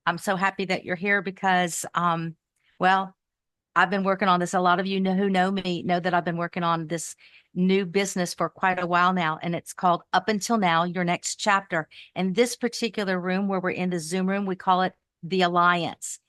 I'm so happy that you're here because, well, I've been working on this. A lot of you know who know me know that I've been working on this new business for quite a while now, and it's called Up Until Now, Your Next Chapter. And this particular room where we're in the Zoom room, we call it the Alliance.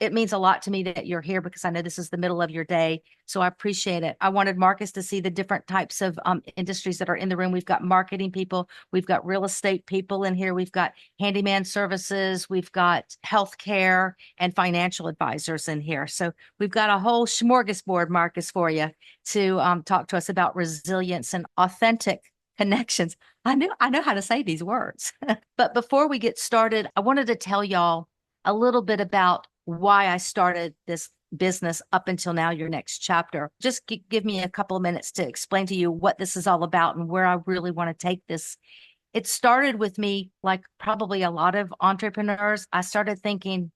It means a lot to me that you're here because I know this is the middle of your day. So I appreciate it. I wanted Marques to see the different types of industries that are in the room. We've got marketing people, we've got real estate people in here, we've got handyman services, we've got healthcare and financial advisors in here. So we've got a whole smorgasbord, Marques, for you to talk to us about resilience and authentic connections. I know how to say these words. But before we get started, I wanted to tell y'all a little bit about why I started this business Up Until Now, Your Next Chapter. Just give me a couple of minutes to explain to you what this is all about and where I really want to take this. It started with me, like probably a lot of entrepreneurs. I started thinking,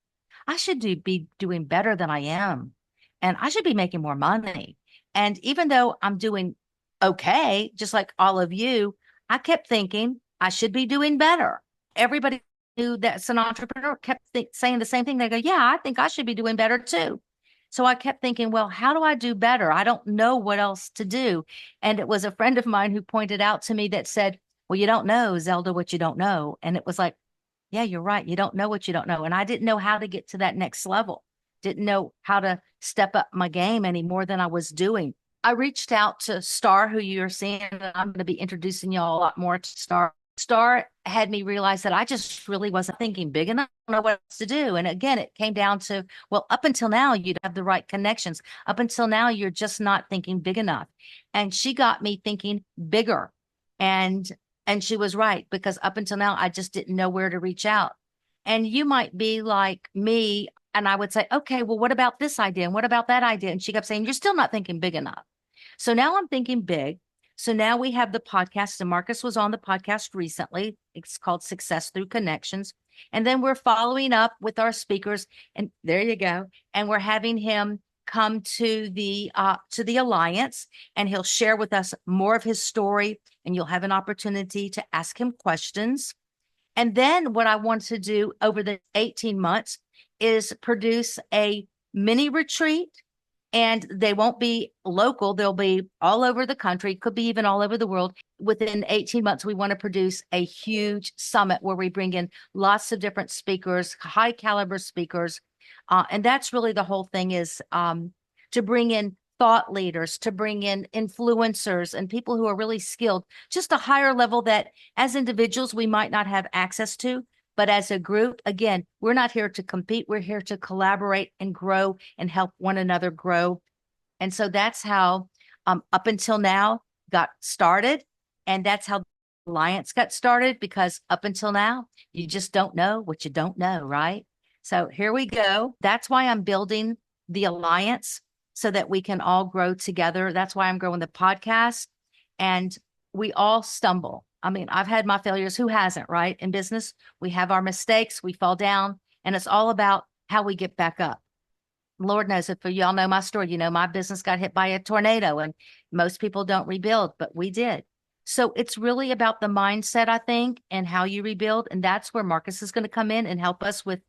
I should be doing better than I am, and I should be making more money. And even though I'm doing okay, just like all of you, I kept thinking I should be doing better. Everybody who that's an entrepreneur kept saying the same thing. They go, yeah, I think I should be doing better too. So I kept thinking, well, how do I do better? I don't know what else to do. And it was a friend of mine who pointed out to me that said, well, you don't know, Zelda, what you don't know. And it was like, yeah, you're right. You don't know what you don't know. And I didn't know how to get to that next level. Didn't know how to step up my game any more than I was doing. I reached out to Star, who you're seeing. I'm going to be introducing y'all a lot more to Star. Star had me realize that I just really wasn't thinking big enough. I don't know what else to do. And again, it came down to, well, up until now, you'd have the right connections. Up until now, you're just not thinking big enough. And she got me thinking bigger. And and she was right, because up until now, I just didn't know where to reach out. And you might be like me, and I would say, okay, well, what about this idea? And what about that idea? And she kept saying, you're still not thinking big enough. So now I'm thinking big. So now we have the podcast, and Marques was on the podcast recently. It's called Success Through Connections. And then we're following up with our speakers, and there you go. And we're having him come to the Alliance, and he'll share with us more of his story, and you'll have an opportunity to ask him questions. And then what I want to do over the 18 months is produce a mini retreat, and they won't be local. They'll be all over the country, could be even all over the world. Within 18 months, we want to produce a huge summit where we bring in lots of different speakers, high caliber speakers. And that's really the whole thing, is to bring in thought leaders, to bring in influencers and people who are really skilled, just a higher level that as individuals we might not have access to. But as a group, again, we're not here to compete. We're here to collaborate and grow and help one another grow. And so that's how Up Until Now got started. And that's how the Alliance got started, because up until now, you just don't know what you don't know, right? So here we go. That's why I'm building the Alliance, so that we can all grow together. That's why I'm growing the podcast. And we all stumble. I mean, I've had my failures. Who hasn't, right? In business, we have our mistakes, we fall down, and it's all about how we get back up. Lord knows, if y'all know my story, you know, my business got hit by a tornado, and most people don't rebuild, but we did. So it's really about the mindset, I think, and how you rebuild. And that's where Marques is going to come in and help us with,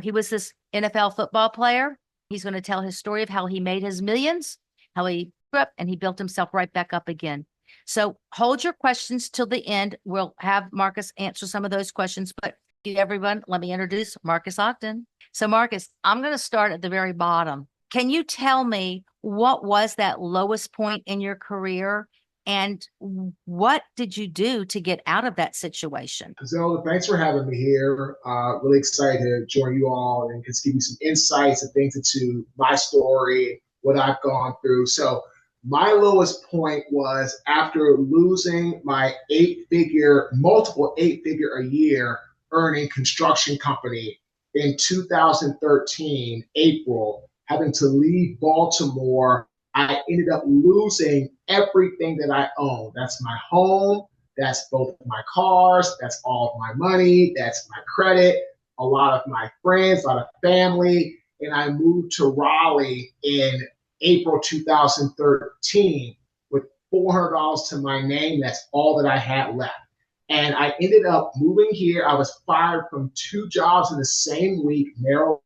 he was this NFL football player. He's going to tell his story of how he made his millions, how he grew up, and he built himself right back up again. So hold your questions till the end. We'll have Marques answer some of those questions. But everyone, let me introduce Marques Ogden. So Marques, I'm going to start at the very bottom. Can you tell me what was that lowest point in your career, and what did you do to get out of that situation? Zelda, thanks for having me here. Really excited to join you all and just give you some insights and things into my story, what I've gone through. So my lowest point was after losing my multiple eight-figure a year earning construction company in 2013, April, having to leave Baltimore. I ended up losing everything that I own. That's my home. That's both my cars. That's all of my money. That's my credit, a lot of my friends, a lot of family. And I moved to Raleigh in April 2013 with $400 to my name. That's all that I had left. And I ended up moving here. I was fired from 2 jobs in the same week, Merrill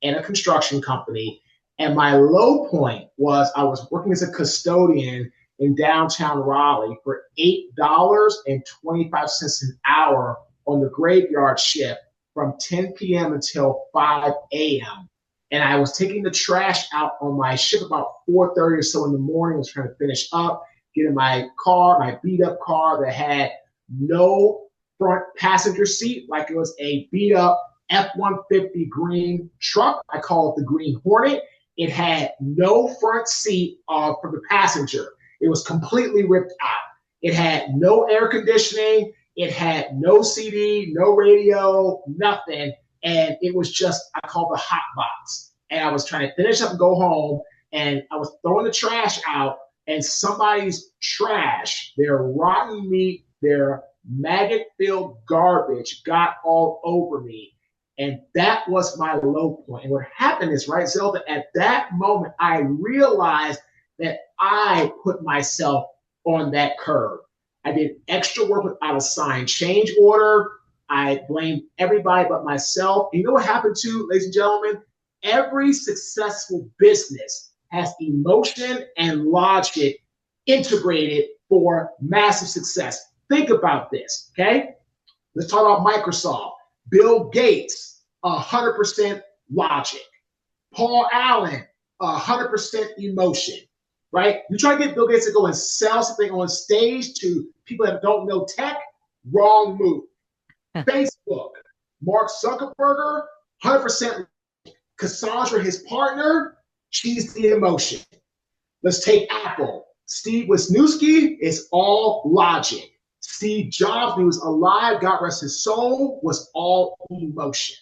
in a construction company. And my low point was I was working as a custodian in downtown Raleigh for $8.25 an hour on the graveyard shift from 10 p.m. until 5 a.m. And I was taking the trash out on my shift about 4:30 or so in the morning. I was trying to finish up, get in my car, my beat up car that had no front passenger seat, like it was a beat up F-150 green truck. I call it the Green Hornet. It had no front seat for the passenger. It was completely ripped out. It had no air conditioning. It had no CD, no radio, nothing. And it was just, I call the hot box. And I was trying to finish up and go home. And I was throwing the trash out. And somebody's trash, their rotten meat, their maggot-filled garbage got all over me. And that was my low point. And what happened is, right, Zelda, at that moment, I realized that I put myself on that curve. I did extra work without a signed change order. I blamed everybody but myself. And you know what happened too, ladies and gentlemen? Every successful business has emotion and logic integrated for massive success. Think about this, okay? Let's talk about Microsoft. Bill Gates, 100% logic. Paul Allen, 100% emotion, right? You try to get Bill Gates to go and sell something on stage to people that don't know tech, wrong move. Facebook, Mark Zuckerberg, 100% Cassandra, his partner, she's the emotion. Let's take Apple. Steve Wisniewski is all logic. Steve Jobs, when he was alive, God rest his soul, was all emotion.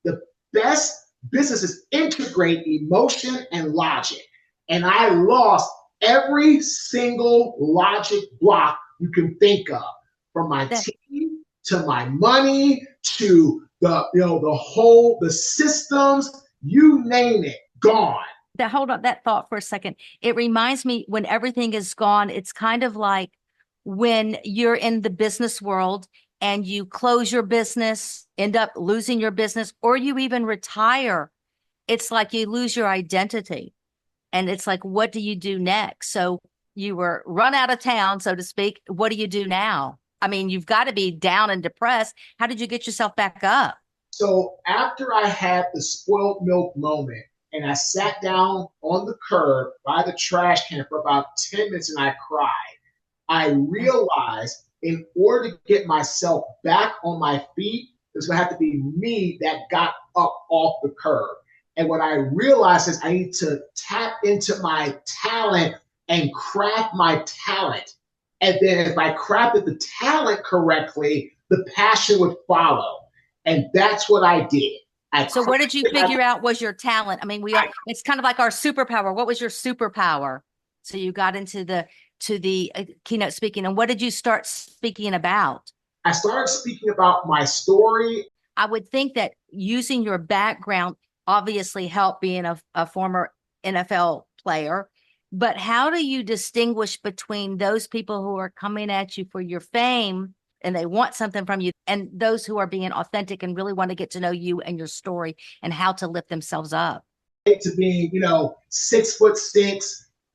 The best businesses integrate emotion and logic. And I lost every single logic block you can think of, from my team to my money to the systems, you name it, gone. Hold on that thought for a second. It reminds me, when everything is gone, it's kind of like when you're in the business world and you close your business, end up losing your business, or you even retire. It's like you lose your identity. And it's like, what do you do next? So you were run out of town, so to speak. What do you do now? I mean, you've got to be down and depressed. How did you get yourself back up? So after I had the spoiled milk moment and I sat down on the curb by the trash can for about 10 minutes and I cried, I realized in order to get myself back on my feet, there's going to have to be me that got up off the curb. And what I realized is I need to tap into my talent and craft my talent. And then if I crafted the talent correctly, the passion would follow. And that's what I did. So what did you figure out was your talent? I mean, it's kind of like our superpower. What was your superpower? So you got into the keynote speaking, and what did you start speaking about? I started speaking about my story. I would think that using your background obviously helped, being a former NFL player, but how do you distinguish between those people who are coming at you for your fame and they want something from you, and those who are being authentic and really want to get to know you and your story and how to lift themselves up? To being, 6'6",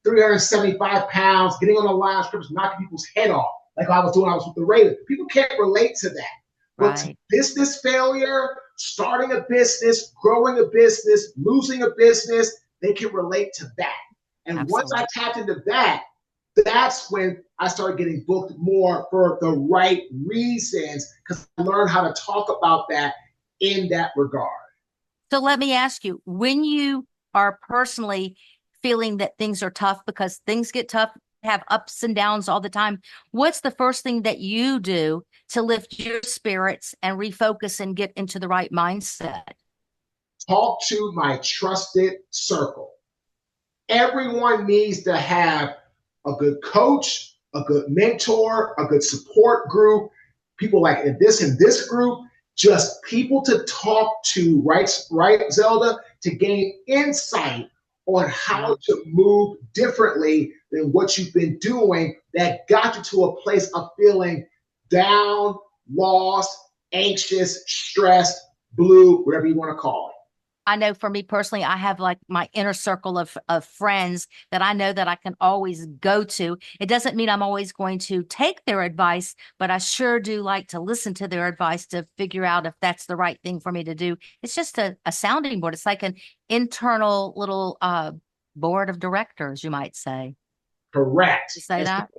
375 pounds, getting on the line of scrimmage, knocking people's head off, like I was doing. I was with the Ravens. People can't relate to that. But to business failure, starting a business, growing a business, losing a business, they can relate to that. And Once I tapped into that, that's when I started getting booked more for the right reasons, because I learned how to talk about that in that regard. So let me ask you, when you are personally feeling that things are tough, because things get tough, have ups and downs all the time, what's the first thing that you do to lift your spirits and refocus and get into the right mindset? Talk to my trusted circle. Everyone needs to have a good coach, a good mentor, a good support group, people like in this group, just people to talk to, right, Zelda, to gain insight on how to move differently than what you've been doing that got you to a place of feeling down, lost, anxious, stressed, blue, whatever you want to call it. I know for me personally, I have like my inner circle of friends that I know that I can always go to. It doesn't mean I'm always going to take their advice, but I sure do like to listen to their advice to figure out if that's the right thing for me to do. It's just a sounding board. It's like an internal little board of directors, you might say. Correct. You say that?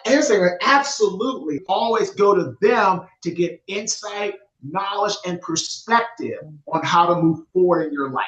Here's the thing, absolutely. Always go to them to get insight, knowledge, and perspective on how to move forward in your life.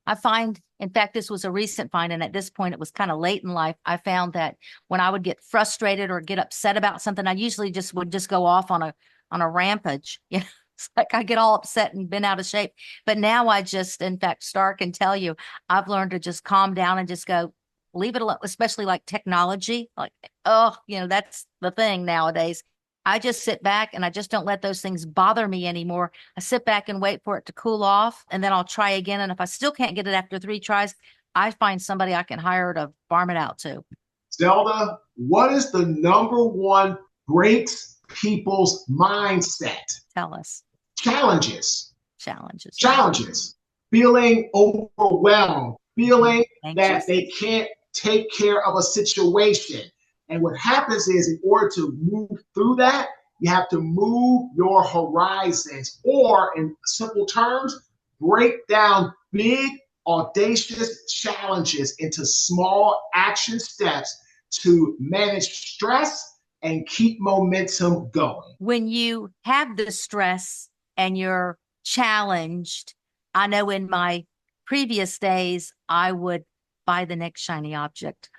I find, in fact, this was a recent find, and at this point it was kind of late in life. I found that when I would get frustrated or get upset about something, I usually would just go off on a rampage. You know, it's like I get all upset and been out of shape. But now I just, in fact, Star can tell you, I've learned to just calm down and just go, leave it alone, especially like technology. Like, oh, that's the thing nowadays. I just sit back and I just don't let those things bother me anymore. I sit back and wait for it to cool off, and then I'll try again. And if I still can't get it after 3 tries, I find somebody I can hire to farm it out to. Zelda, what is the number one breaks people's mindset? Tell us. Challenges. Challenges. Challenges. Feeling overwhelmed, feeling Anxious. that they can't take care of a situation. And what happens is, in order to move through that, you have to move your horizons, or in simple terms, break down big, audacious challenges into small action steps to manage stress and keep momentum going. When you have the stress and you're challenged, I know in my previous days, I would buy the next shiny object.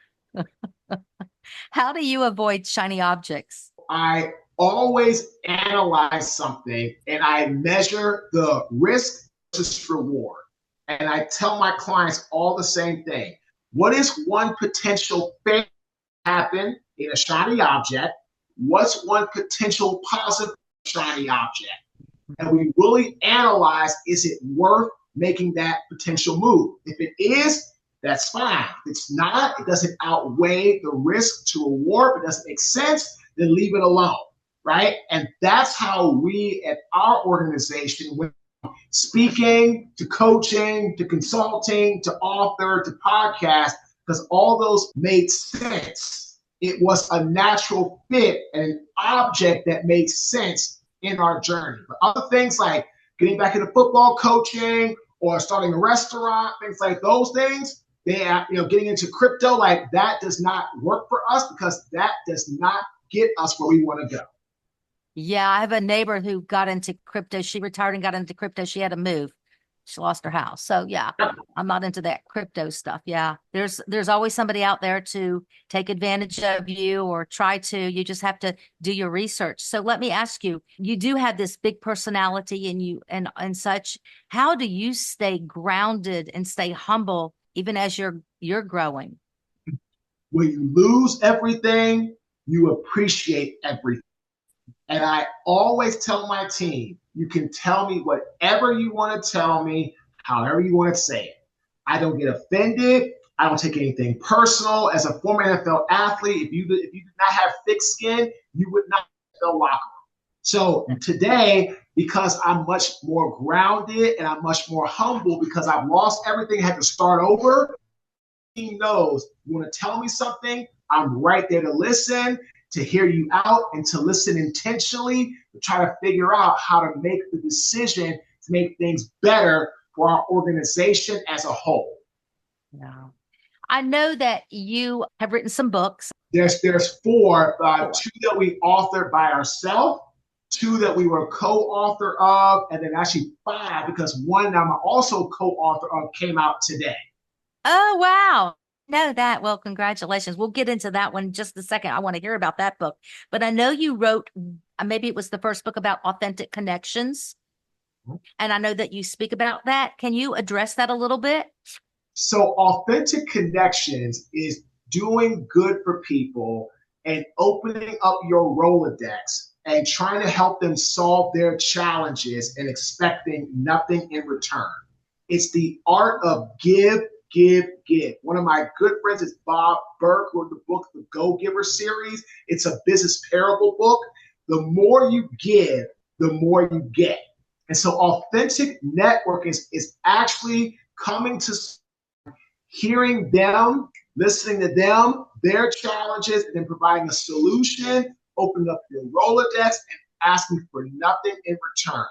How do you avoid shiny objects? I always analyze something and I measure the risk versus reward. And I tell my clients all the same thing. What is one potential failure happen in a shiny object? What's one potential positive shiny object? And we really analyze, is it worth making that potential move? If it is, that's fine. If it's not, it doesn't outweigh the risk to reward, if it doesn't make sense, then leave it alone, right? And that's how we at our organization, when speaking to coaching, to consulting, to author, to podcast, because all those made sense. It was a natural fit and an object that made sense in our journey. But other things like getting back into football coaching or starting a restaurant, things like those things, getting into crypto, like that does not work for us because that does not get us where we want to go. Yeah, I have a neighbor who got into crypto. She retired and got into crypto. She had to move. She lost her house. So yeah, I'm not into that crypto stuff. Yeah, there's always somebody out there to take advantage of you or try to. You just have to do your research. So let me ask you, you do have this big personality and you and such. How do you stay grounded and stay humble even as you're growing? When you lose everything, you appreciate everything. And I always tell my team, you can tell me whatever you want to tell me, however you want to say it. I don't get offended. I don't take anything personal. As a former NFL athlete, if you did not have thick skin, you would not have the locker room. So today, because I'm much more grounded and I'm much more humble because I've lost everything, had to start over, he knows you want to tell me something, I'm right there to listen, to hear you out, and to listen intentionally, to try to figure out how to make the decision to make things better for our organization as a whole. Yeah. I know that you have written some books. There's 4, 2 that we authored by ourselves, 2 that we were co-author of, and then actually 5, because one I'm also co-author of came out today. Oh, wow. Know that. Well, congratulations. We'll get into that one in just a second. I want to hear about that book. But I know you wrote, maybe it was the first book about authentic connections. And I know that you speak about that. Can you address that a little bit? So authentic connections is doing good for people and opening up your Rolodex and trying to help them solve their challenges and expecting nothing in return. It's the art of give. One of my good friends is Bob Burke, who wrote the book, The Go-Giver series. It's a business parable book. The more you give, the more you get. And so authentic networking is actually coming to hearing them, listening to them, their challenges, and then providing a solution, opening up your Rolodex and asking for nothing in return.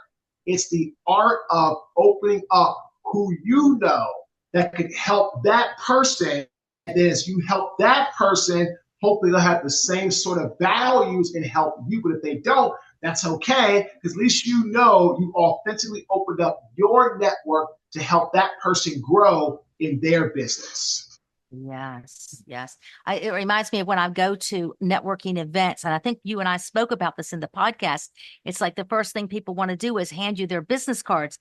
It's the art of opening up who you know that could help that person. And then as you help that person, hopefully they'll have the same sort of values and help you. But if they don't, that's okay, because at least you know you authentically opened up your network to help that person grow in their business. Yes, yes. It reminds me of when I go to networking events, and I think you and I spoke about this in the podcast. It's like the first thing people want to do is hand you their business cards.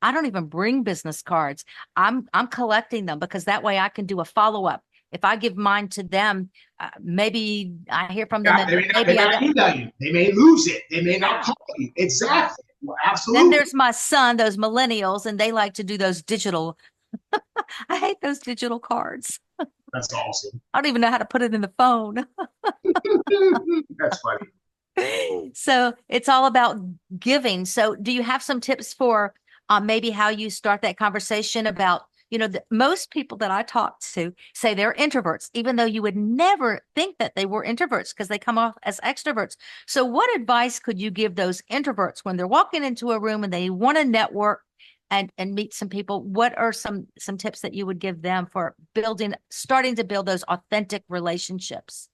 I don't even bring business cards. I'm collecting them because that way I can do a follow-up. If I give mine to them, maybe I hear from them and They may not email you. They may lose it. They may not call you. Exactly. Well, absolutely. Then there's my son, those millennials, and they like to do those digital. I hate those digital cards. That's awesome. I don't even know how to put it in the phone. That's funny. So it's all about giving. So do you have some tips for maybe how you start that conversation about, most people that I talk to say they're introverts, even though you would never think that they were introverts because they come off as extroverts. So what advice could you give those introverts when they're walking into a room and they want to network and meet some people? What are some tips that you would give them for starting to build those authentic relationships?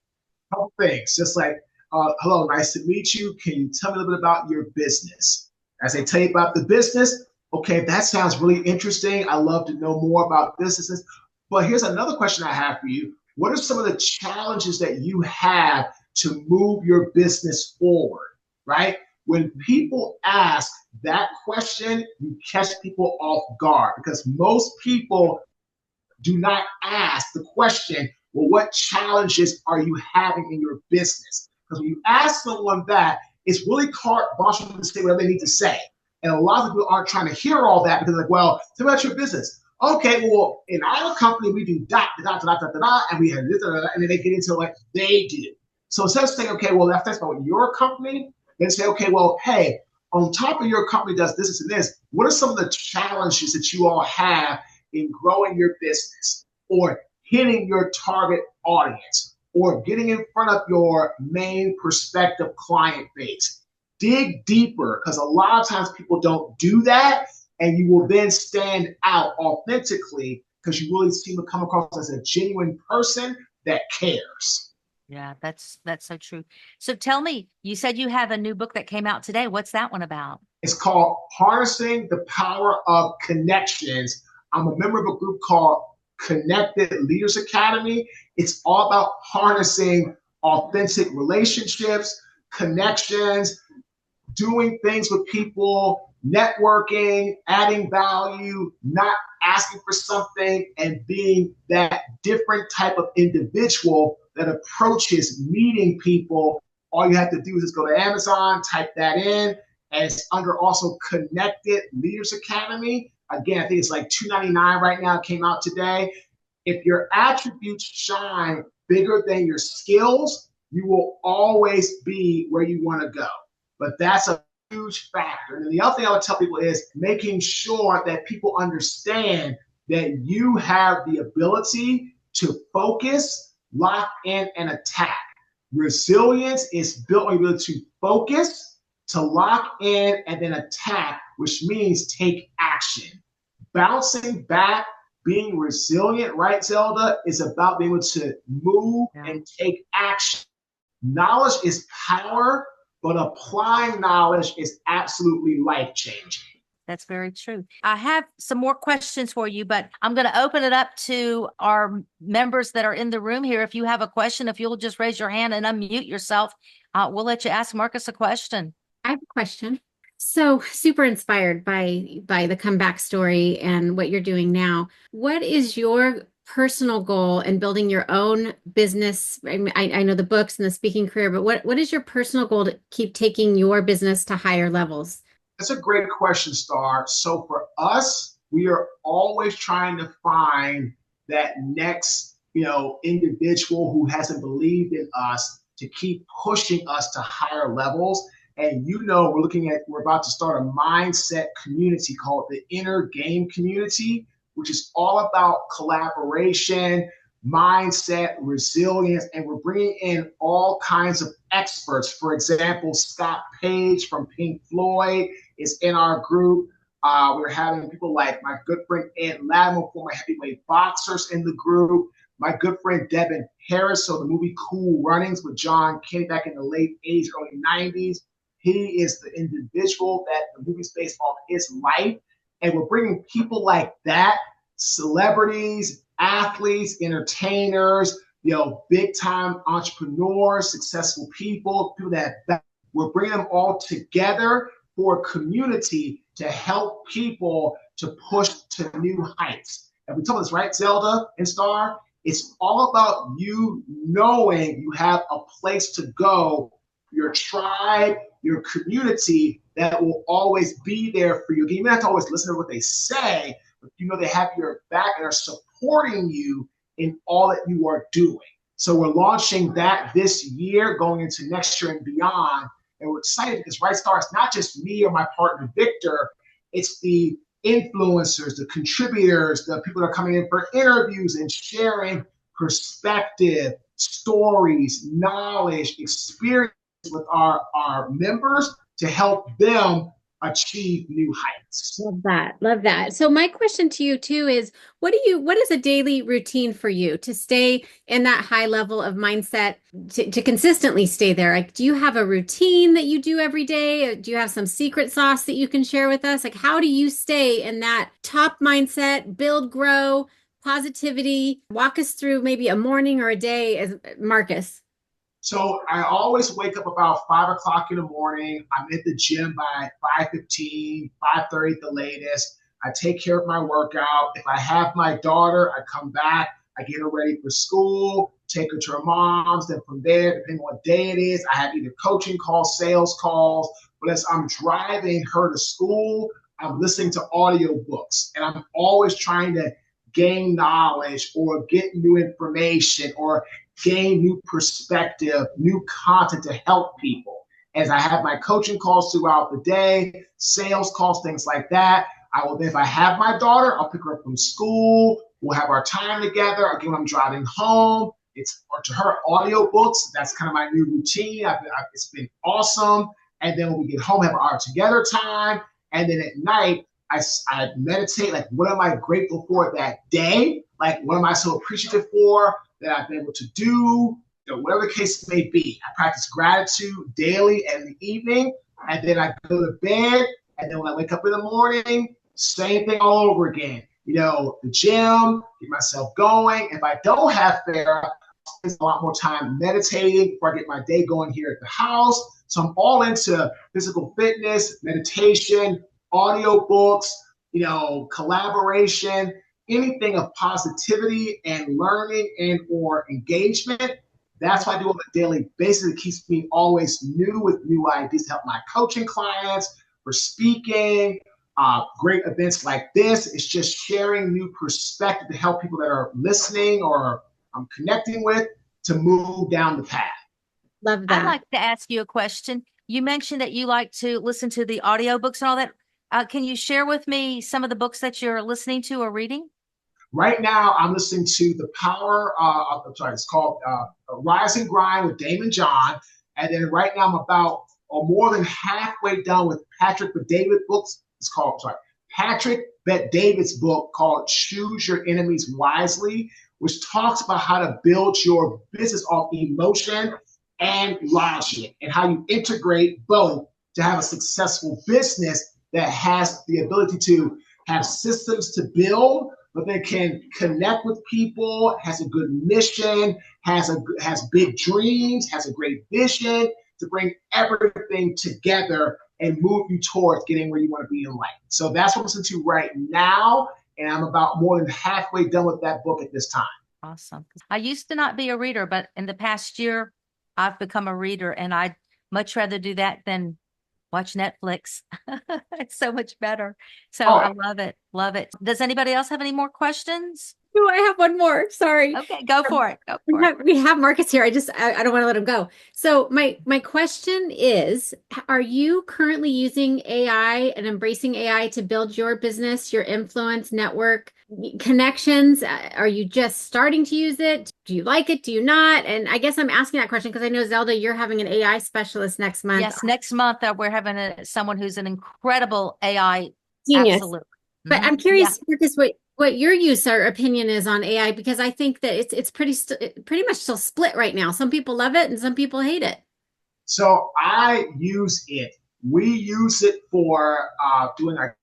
Couple things, just like, hello, nice to meet you. Can you tell me a little bit about your business? As they tell you about the business, okay, that sounds really interesting. I love to know more about businesses. But here's another question I have for you. What are some of the challenges that you have to move your business forward, right? When people ask that question, you catch people off guard because most people do not ask the question, well, what challenges are you having in your business? Because when you ask someone that, it's really carte blanche to say whatever they need to say. And a lot of people aren't trying to hear all that because they're like, well, tell me about your business. Okay, well, in our company, we do dot, dot, dot, dot, dot, dot, and we have this, and then they get into like they do. So instead of saying, okay, well, that's about your company, then say, okay, well, hey, on top of your company does this and this, what are some of the challenges that you all have in growing your business or hitting your target audience or getting in front of your main prospective client base? Dig deeper, because a lot of times people don't do that, and you will then stand out authentically because you really seem to come across as a genuine person that cares. Yeah, that's so true. So tell me, you said you have a new book that came out today. What's that one about? It's called Harnessing the Power of Connections. I'm a member of a group called Connected Leaders Academy. It's all about harnessing authentic relationships, connections, doing things with people, networking, adding value, not asking for something, and being that different type of individual that approaches meeting people. All you have to do is just go to Amazon, type that in, and it's under also Connected Leaders Academy. Again, I think it's like $2.99 right now. It came out today. If your attributes shine bigger than your skills, you will always be where you want to go. But that's a huge factor. And then the other thing I would tell people is making sure that people understand that you have the ability to focus, lock in, and attack. Resilience is built on the ability to focus, to lock in, and then attack, which means take action. Bouncing back, being resilient, right, Zelda, is about being able to move and take action. Knowledge is power, but applying knowledge is absolutely life-changing. That's very true. I have some more questions for you, but I'm going to open it up to our members that are in the room here. If you have a question, if you'll just raise your hand and unmute yourself, we'll let you ask Marques a question. I have a question. So super inspired by the comeback story and what you're doing now. What is your personal goal in building your own business? I know the books and the speaking career, but what is your personal goal to keep taking your business to higher levels? That's a great question, Star. So for us, we are always trying to find that next, individual who hasn't believed in us to keep pushing us to higher levels. And we're about to start a mindset community called the Inner Game Community, which is all about collaboration, mindset, resilience, and we're bringing in all kinds of experts. For example, Scott Page from Pink Floyd is in our group. We're having people like my good friend Ed Latimer, former heavyweight boxers, in the group. My good friend Devin Harris, so the movie Cool Runnings with John Candy back in the late 80s, early 90s. He is the individual that the movie's based off his life. And we're bringing people like that, celebrities, athletes, entertainers, big time entrepreneurs, successful people that we're bringing them all together for a community to help people to push to new heights. And we told this, right, Zelda and Star? It's all about you knowing you have a place to go, your tribe, your community that will always be there for you. You don't have to always listen to what they say, but they have your back and are supporting you in all that you are doing. So we're launching that this year, going into next year and beyond. And we're excited because Right Star, it's not just me or my partner, Victor. It's the influencers, the contributors, the people that are coming in for interviews and sharing perspective, stories, knowledge, experience with our members to help them achieve new heights. Love that. Love that. So my question to you too is, what is a daily routine for you to stay in that high level of mindset, to consistently stay there? Like, do you have a routine that you do every day? Do you have some secret sauce that you can share with us? Like, how do you stay in that top mindset, build, grow, positivity? Walk us through maybe a morning or a day as Marques. So I always wake up about 5 o'clock in the morning. I'm at the gym by 5:15, 5:30 at the latest. I take care of my workout. If I have my daughter, I come back, I get her ready for school, take her to her mom's. Then from there, depending on what day it is, I have either coaching calls, sales calls. But as I'm driving her to school, I'm listening to audiobooks. And I'm always trying to gain knowledge or get new information or gain new perspective, new content to help people. As I have my coaching calls throughout the day, sales calls, things like that, if I have my daughter, I'll pick her up from school. We'll have our time together. Again, when I'm driving home, it's to her audiobooks. That's kind of my new routine. It's been awesome. And then when we get home, have our together time. And then at night, I meditate, like, what am I grateful for that day? Like, what am I so appreciative for that I've been able to do? Whatever the case may be. I practice gratitude daily and in the evening, and then I go to bed, and then when I wake up in the morning, same thing all over again. The gym, get myself going. If I don't have Farrah, I spend a lot more time meditating before I get my day going here at the house. So I'm all into physical fitness, meditation, audiobooks, collaboration, anything of positivity and learning and or engagement. That's what I do on a daily basis. It keeps me always new with new ideas to help my coaching clients, for speaking, great events like this. It's just sharing new perspective to help people that are listening or I'm connecting with to move down the path. Love that. I'd like to ask you a question. You mentioned that you like to listen to the audiobooks and all that. Can you share with me some of the books that you're listening to or reading? Right now, I'm listening to it's called Rise and Grind with Damon John. And then right now, I'm about more than halfway done with Patrick Bet-David's books. Patrick Bet-David's book called Choose Your Enemies Wisely, which talks about how to build your business off emotion and logic and how you integrate both to have a successful business that has the ability to have systems to build, but they can connect with people, has a good mission, has big dreams, has a great vision to bring everything together and move you towards getting where you want to be in life. So that's what I'm listening to right now, and I'm about more than halfway done with that book at this time. Awesome. I used to not be a reader, but in the past year, I've become a reader, and I'd much rather do that than watch Netflix. It's so much better. So I love it. Love it. Does anybody else have any more questions? No, I have one more. Sorry. Okay, go for it. Go We for it. have, we have Marques here. I don't want to let him go. So my question is, are you currently using AI and embracing AI to build your business, your influence, network, connections? Are you just starting to use it? Do you like it? Do you not? And I guess I'm asking that question because I know, Zelda, you're having an AI specialist next month. Yes, next month we're having someone who's an incredible AI. Genius. Absolutely. But I'm Yeah. curious, Marques, what your use or opinion is on AI, because I think that it's pretty much still split right now. Some people love it and some people hate it. So I use it. We use it for doing our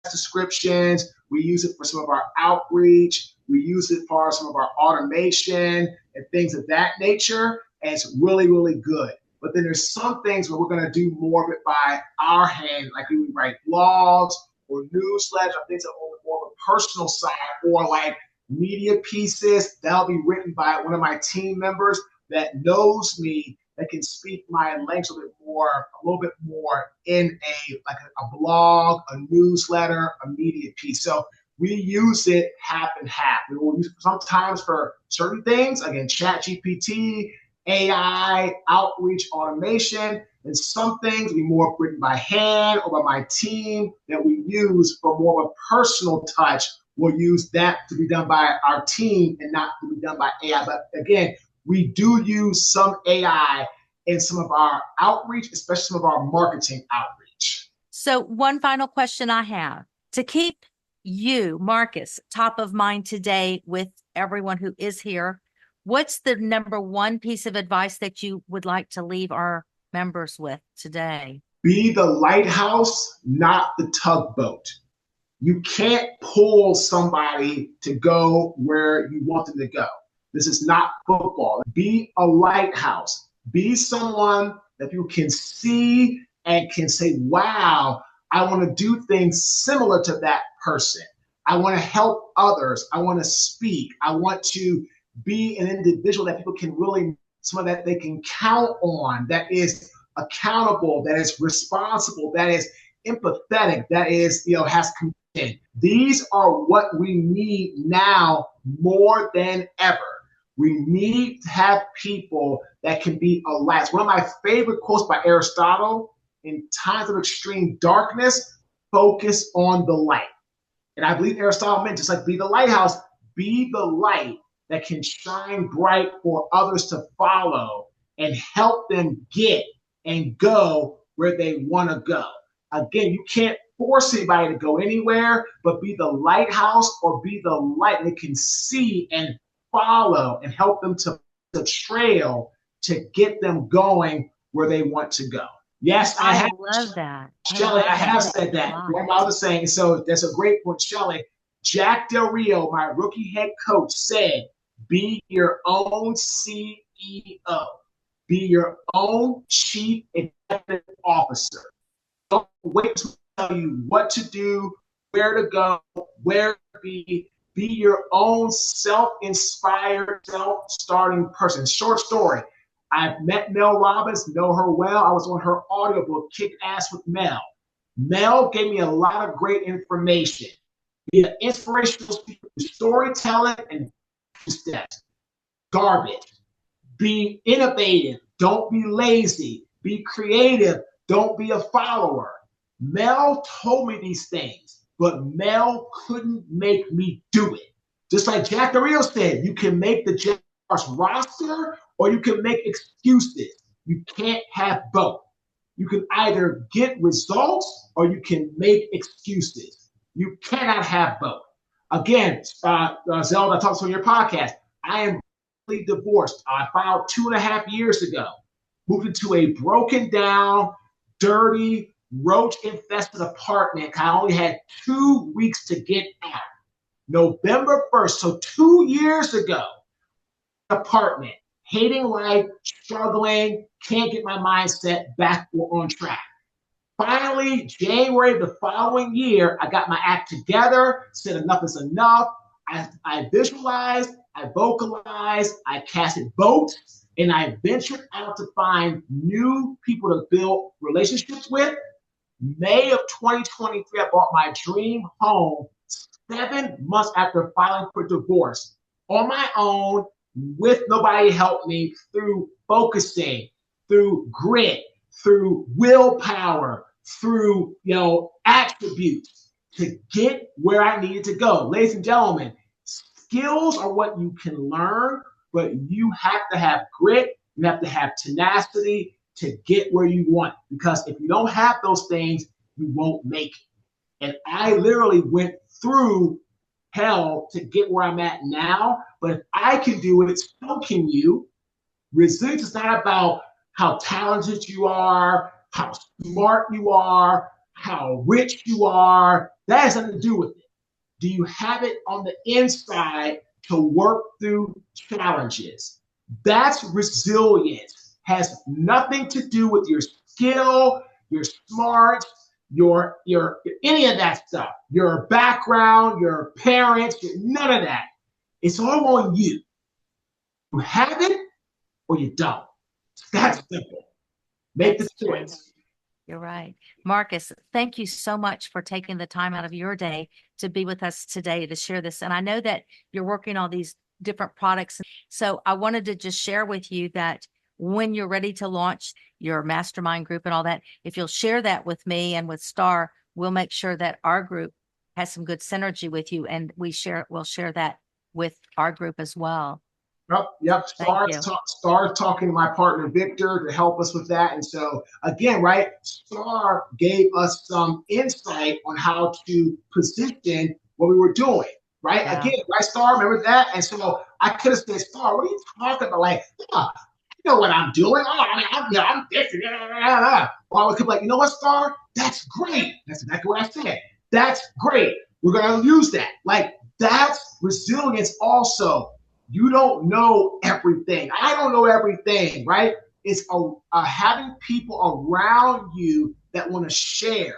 descriptions. We use it for some of our outreach. We use it for some of our automation and things of that nature. And it's really, really good. But then there's some things where we're going to do more of it by our hand, like we would write blogs or newsletters or things that are more of a personal side, or like media pieces that'll be written by one of my team members that knows me, that can speak my language a little bit more in a blog, a newsletter, a media piece. So we use it half and half. We will use it sometimes for certain things, again, Chat GPT, AI, outreach, automation, and some things we more written by hand or by my team that we use for more of a personal touch. We'll use that to be done by our team and not to be done by AI. But again, we do use some AI in some of our outreach, especially some of our marketing outreach. So one final question I have to keep you, Marques, top of mind today with everyone who is here. What's the number one piece of advice that you would like to leave our members with today? Be the lighthouse, not the tugboat. You can't pull somebody to go where you want them to go. This is not football. Be a lighthouse. Be someone that you can see and can say, wow, I want to do things similar to that person. I want to help others. I want to speak. I want to be an individual that people can really, someone that they can count on, that is accountable, that is responsible, that is empathetic, that is, has commitment. These are what we need now more than ever. We need to have people that can be a light. One of my favorite quotes by Aristotle: in times of extreme darkness, focus on the light. And I believe Aristotle meant just like be the lighthouse, be the light that can shine bright for others to follow and help them get and go where they want to go. Again, you can't force anybody to go anywhere, but be the lighthouse or be the light they can see and follow and help them to the trail to get them going where they want to go. Yes, I love that. Shelley, I have said that. What I was saying, so that's a great point, Shelley. Jack Del Rio, my rookie head coach, said, be your own CEO. Be your own chief executive officer. Don't wait to tell you what to do, where to go, where to be. Be your own self-inspired, self-starting person. Short story. I've met Mel Robbins, know her well. I was on her audiobook, Kick Ass with Mel. Mel gave me a lot of great information. Be an inspirational speaker, storytelling, and steps. Garbage. Be innovative. Don't be lazy. Be creative. Don't be a follower. Mel told me these things, but Mel couldn't make me do it. Just like Jack Del Rio said, you can make the Jaguars roster or you can make excuses. You can't have both. You can either get results or you can make excuses. You cannot have both. Again, Zelda, I talked on your podcast. I am divorced. I filed 2.5 years ago. Moved into a broken down, dirty, roach-infested apartment. I only had 2 weeks to get out. November 1st, so 2 years ago, apartment, hating life, struggling, can't get my mindset back on track. Finally, January the following year, I got my act together, said enough is enough. I visualized, I vocalized, I casted votes, and I ventured out to find new people to build relationships with. May of 2023, I bought my dream home 7 months after filing for divorce on my own with nobody to help me through focusing, through grit, through willpower, through attributes to get where I needed to go. Ladies and gentlemen, skills are what you can learn, but you have to have grit, you have to have tenacity to get where you want. Because if you don't have those things, you won't make it. And I literally went through hell to get where I'm at now. But if I can do it, so can you. Resilience is not about how talented you are, how smart you are, how rich you are. That has nothing to do with it. Do you have it on the inside to work through challenges? That's resilience. Has nothing to do with your skill, your smarts, your any of that stuff, your background, your parents, none of that. It's all on you. You have it or you don't. That's simple. Make the choice. You're right. Marques, thank you so much for taking the time out of your day to be with us today to share this. And I know that you're working on these different products. So I wanted to just share with you that when you're ready to launch your mastermind group and all that, if you'll share that with me and with Star, we'll make sure that our group has some good synergy with you, and we'll share that with our group as well. Yep. Star talking to my partner Victor to help us with that. And so again, right, Star gave us some insight on how to position what we were doing. Right. Yeah. Again, right, Star, remember that? And so I could have said, Star, what are you talking about? Like, yeah, you know what I'm doing. Oh, I mean, I'm different. Or I would come like, you know what, Star? That's great. That's exactly what I said. That's great. We're going to use that. Like, that's resilience also. You don't know everything. I don't know everything, right? It's having people around you that want to share.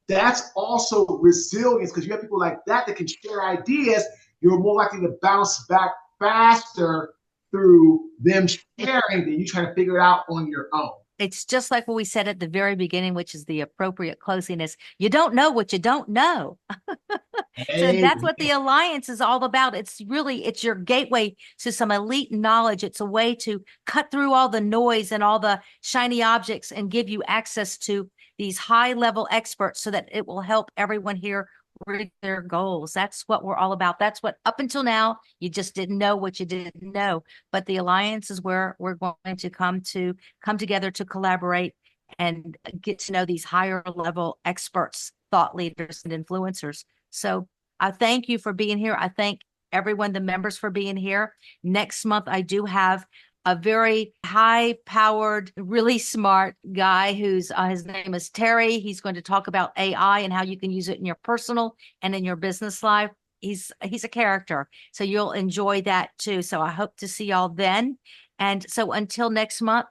That's also resilience, because you have people like that can share ideas. You're more likely to bounce back faster through them sharing than you trying to figure it out on your own. It's just like what we said at the very beginning, which is the appropriate closing is, you don't know what you don't know. So that's what the Alliance is all about. It's your gateway to some elite knowledge. It's a way to cut through all the noise and all the shiny objects and give you access to these high-level experts so that it will help everyone here reach their goals. That's what we're all about. That's what up until now, you just didn't know what you didn't know. But the Alliance is where we're going to come together to collaborate and get to know these higher level experts, thought leaders, and influencers. So I thank you for being here. I thank everyone, the members, for being here. Next month, I do have a very high-powered, really smart guy who's his name is Terry. He's going to talk about AI and how you can use it in your personal and in your business life. He's a character, so you'll enjoy that too. So I hope to see y'all then. And so until next month,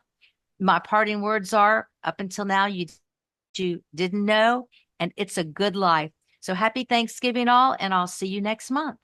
my parting words are, up until now, you didn't know, and it's a good life. So happy Thanksgiving all, and I'll see you next month.